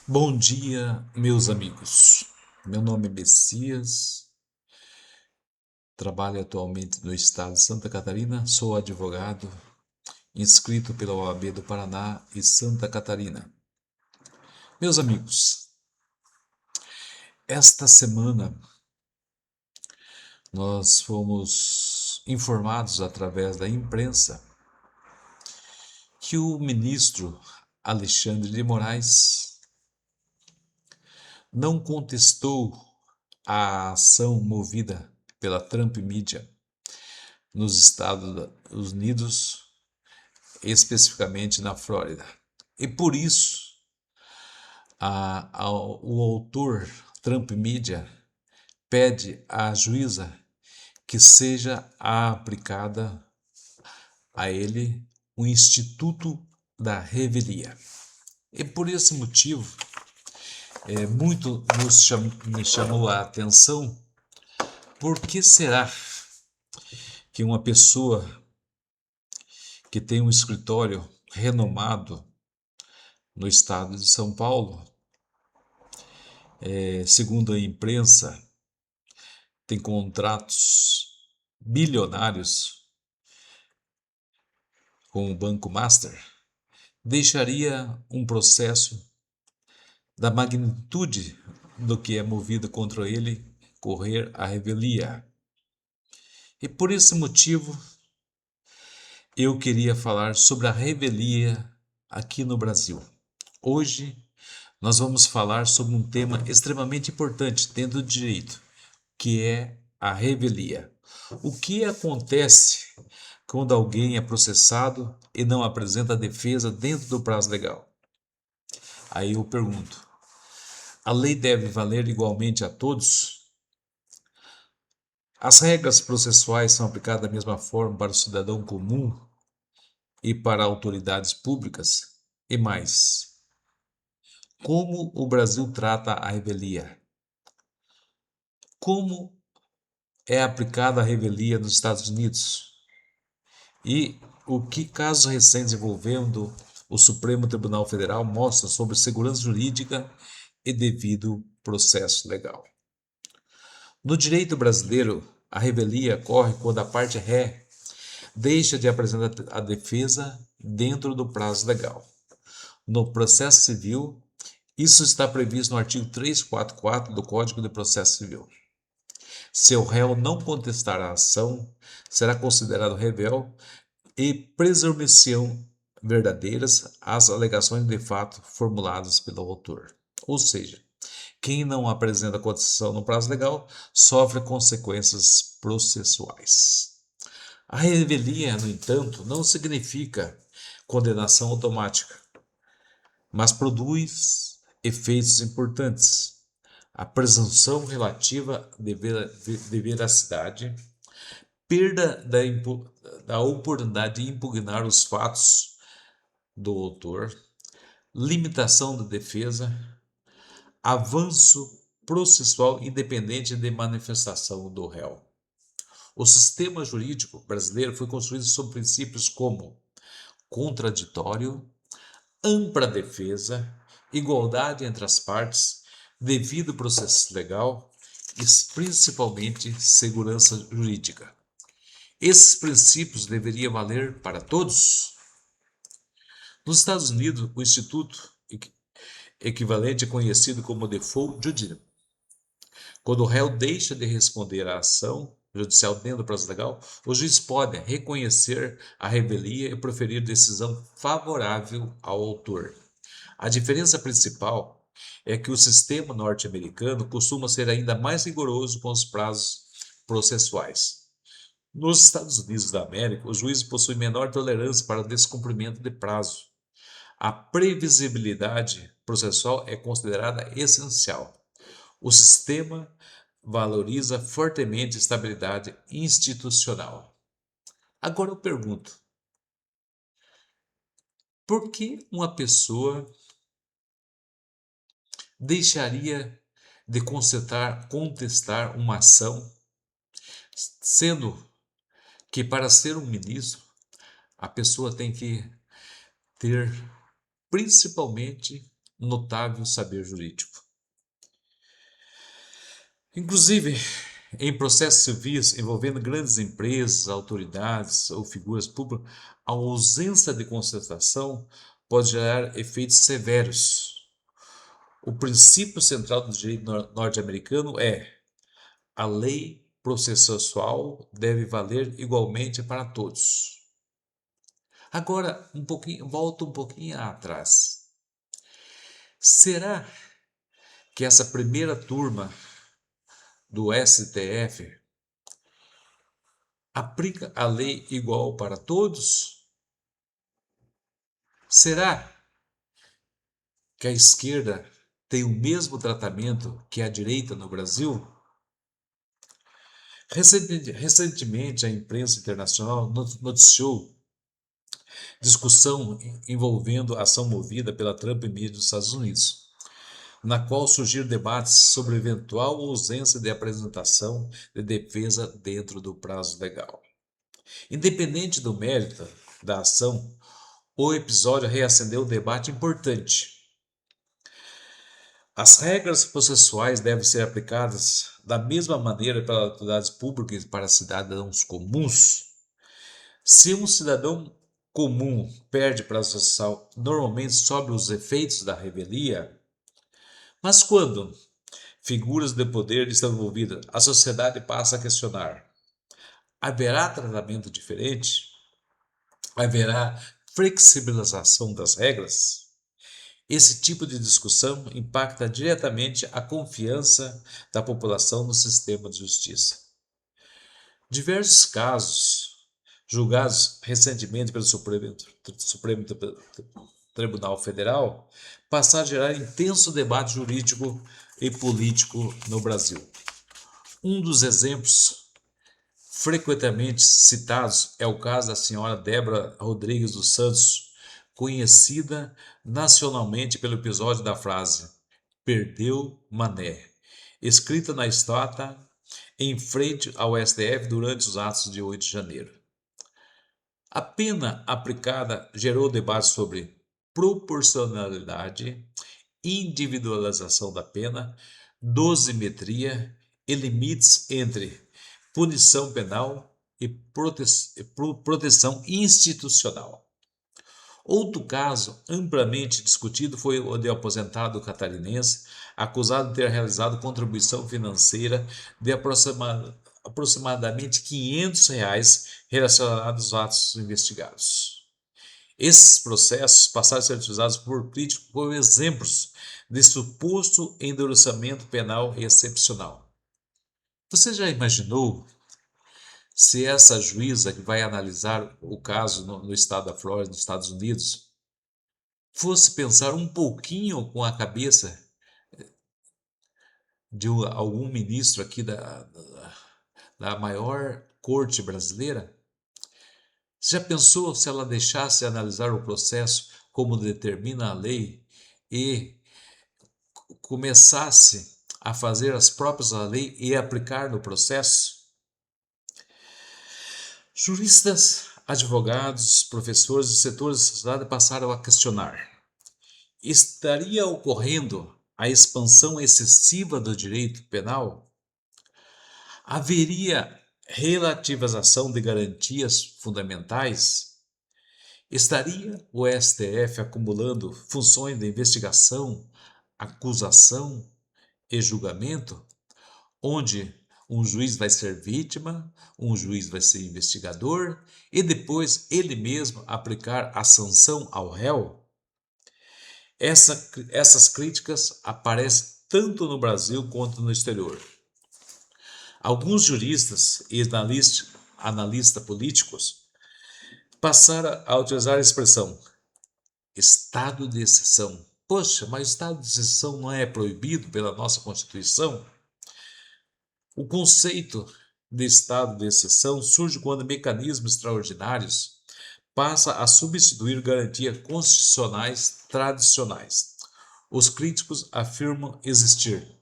Bom dia, meus amigos. Meu nome é Messias, trabalho atualmente no estado de Santa Catarina, sou advogado, inscrito pela OAB do Paraná e Santa Catarina. Meus amigos, esta semana nós fomos informados através da imprensa que o ministro Alexandre de Moraes não contestou a ação movida pela Trump Media nos Estados Unidos, especificamente na Flórida. E por isso, o autor Trump Media pede à juíza que seja aplicada a ele o Instituto da Revelia. E por esse motivo, muito me chamou a atenção por que será que uma pessoa que tem um escritório renomado no estado de São Paulo, segundo a imprensa, tem contratos bilionários com o Banco Master, deixaria um processo da magnitude do que é movido contra ele correr à revelia. E por esse motivo, eu queria falar sobre a revelia aqui no Brasil. Hoje, nós vamos falar sobre um tema extremamente importante dentro do direito, que é a revelia. O que acontece quando alguém é processado e não apresenta defesa dentro do prazo legal? Aí eu pergunto: a lei deve valer igualmente a todos? As regras processuais são aplicadas da mesma forma para o cidadão comum e para autoridades públicas? E mais, como o Brasil trata a revelia? Como é aplicada a revelia nos Estados Unidos? E o que casos recentes envolvendo o Supremo Tribunal Federal mostram sobre segurança jurídica e devido processo legal? No direito brasileiro, a revelia ocorre quando a parte ré deixa de apresentar a defesa dentro do prazo legal. No processo civil, isso está previsto no artigo 344 do Código de Processo Civil. Se o réu não contestar a ação, será considerado réu e presumição verdadeiras as alegações de fato formuladas pelo autor. Ou seja, quem não apresenta contestação no prazo legal sofre consequências processuais. A revelia, no entanto, não significa condenação automática, mas produz efeitos importantes. A presunção relativa de veracidade, perda da oportunidade de impugnar os fatos do autor, limitação da defesa, avanço processual independente de manifestação do réu. O sistema jurídico brasileiro foi construído sobre princípios como contraditório, ampla defesa, igualdade entre as partes, devido processo legal e principalmente segurança jurídica. Esses princípios deveriam valer para todos? Nos Estados Unidos, o instituto equivalente é conhecido como default judgment. Quando o réu deixa de responder à ação judicial dentro do prazo legal, o juiz pode reconhecer a revelia e proferir decisão favorável ao autor. A diferença principal é que o sistema norte-americano costuma ser ainda mais rigoroso com os prazos processuais. Nos Estados Unidos da América, os juízes possuem menor tolerância para descumprimento de prazo. A previsibilidade processual é considerada essencial. O sistema valoriza fortemente a estabilidade institucional. Agora eu pergunto: por que uma pessoa deixaria de contestar uma ação, sendo que para ser um ministro a pessoa tem que ter principalmente notável saber jurídico. Inclusive, em processos civis envolvendo grandes empresas, autoridades ou figuras públicas, a ausência de concertação pode gerar efeitos severos. O princípio central do direito norte-americano é: a lei processual deve valer igualmente para todos. Agora, volta um pouquinho atrás. Será que essa primeira turma do STF aplica a lei igual para todos? Será que a esquerda tem o mesmo tratamento que a direita no Brasil? Recentemente, a imprensa internacional noticiou discussão envolvendo a ação movida pela Trump Media dos Estados Unidos, na qual surgiram debates sobre eventual ausência de apresentação de defesa dentro do prazo legal. Independente do mérito da ação, o episódio reacendeu um debate importante. As regras processuais devem ser aplicadas da mesma maneira para autoridades públicas e para cidadãos comuns? Se um cidadão comum perde prazo processual, normalmente sob os efeitos da revelia, mas quando figuras de poder estão envolvidas, a sociedade passa a questionar: haverá tratamento diferente? Haverá flexibilização das regras? Esse tipo de discussão impacta diretamente a confiança da população no sistema de justiça. Diversos casos julgados recentemente pelo Supremo Tribunal Federal passaram a gerar intenso debate jurídico e político no Brasil. Um dos exemplos frequentemente citados é o caso da senhora Débora Rodrigues dos Santos, conhecida nacionalmente pelo episódio da frase "perdeu Mané", escrita na estátua em frente ao STF durante os atos de 8 de janeiro. A pena aplicada gerou debate sobre proporcionalidade, individualização da pena, dosimetria e limites entre punição penal e proteção institucional. Outro caso amplamente discutido foi o de aposentado catarinense acusado de ter realizado contribuição financeira de aproximadamente R$ 500 relacionados aos atos investigados. Esses processos passaram a ser utilizados por críticos como exemplos de suposto endurecimento penal excepcional. Você já imaginou se essa juíza que vai analisar o caso no estado da Flórida, nos Estados Unidos, fosse pensar um pouquinho com a cabeça de algum ministro aqui da maior corte brasileira? Você já pensou se ela deixasse analisar o processo como determina a lei e começasse a fazer as próprias leis e aplicar no processo? Juristas, advogados, professores e setores da sociedade passaram a questionar: estaria ocorrendo a expansão excessiva do direito penal? Haveria relativização de garantias fundamentais? Estaria o STF acumulando funções de investigação, acusação e julgamento, onde um juiz vai ser vítima, um juiz vai ser investigador e depois ele mesmo aplicar a sanção ao réu? Essas críticas aparecem tanto no Brasil quanto no exterior. Alguns juristas e analistas políticos passaram a utilizar a expressão estado de exceção. Poxa, mas estado de exceção não é proibido pela nossa Constituição? O conceito de estado de exceção surge quando mecanismos extraordinários passam a substituir garantias constitucionais tradicionais. Os críticos afirmam existir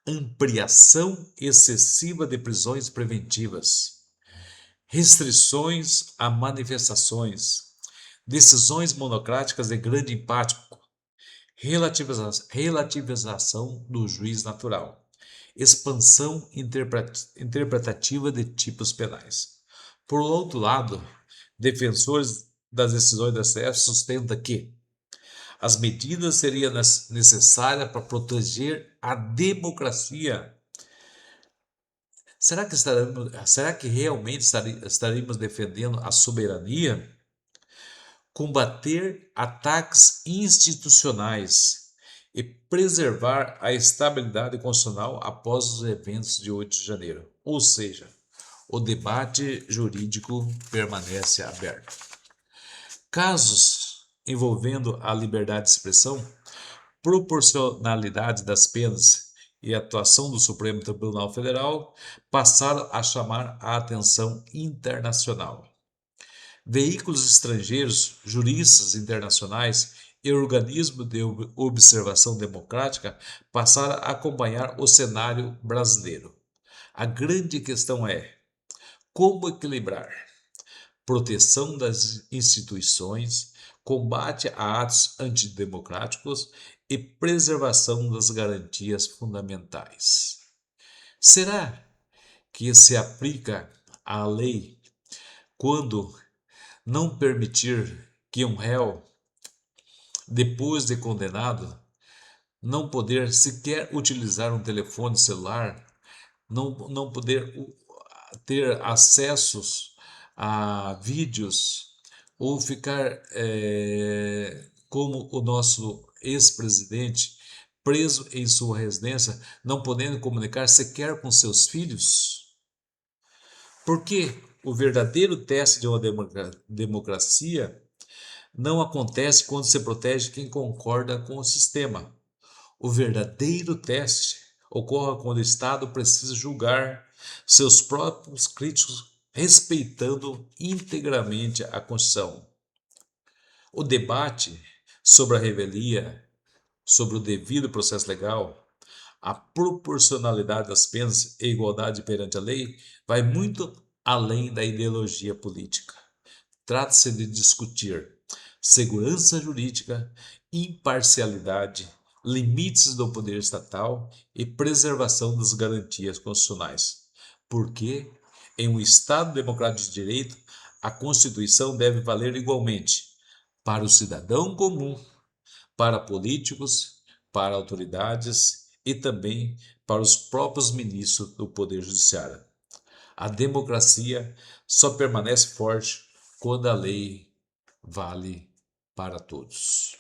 ampliação excessiva de prisões preventivas, restrições a manifestações, decisões monocráticas de grande impacto, relativização do juiz natural, expansão interpretativa de tipos penais. Por outro lado, defensores das decisões da STF sustentam que as medidas seriam necessárias para proteger a democracia. Será que realmente estaremos defendendo a soberania? Combater ataques institucionais e preservar a estabilidade constitucional após os eventos de 8 de janeiro. Ou seja, o debate jurídico permanece aberto. Casos envolvendo a liberdade de expressão, proporcionalidade das penas e atuação do Supremo Tribunal Federal passaram a chamar a atenção internacional. Veículos estrangeiros, juristas internacionais e organismos de observação democrática passaram a acompanhar o cenário brasileiro. A grande questão é como equilibrar proteção das instituições, combate a atos antidemocráticos e preservação das garantias fundamentais. Será que se aplica a lei quando não permitir que um réu, depois de condenado, não poder sequer utilizar um telefone celular, não poder ter acessos a vídeos ou ficar como o nosso ex-presidente preso em sua residência, não podendo comunicar sequer com seus filhos? Porque o verdadeiro teste de uma democracia não acontece quando se protege quem concorda com o sistema. O verdadeiro teste ocorre quando o Estado precisa julgar seus próprios críticos respeitando integralmente a Constituição. O debate sobre a revelia, sobre o devido processo legal, a proporcionalidade das penas e igualdade perante a lei vai muito além da ideologia política. Trata-se de discutir segurança jurídica, imparcialidade, limites do poder estatal e preservação das garantias constitucionais. Porque, em um Estado democrático de direito, a Constituição deve valer igualmente para o cidadão comum, para políticos, para autoridades e também para os próprios ministros do Poder Judiciário. A democracia só permanece forte quando a lei vale para todos.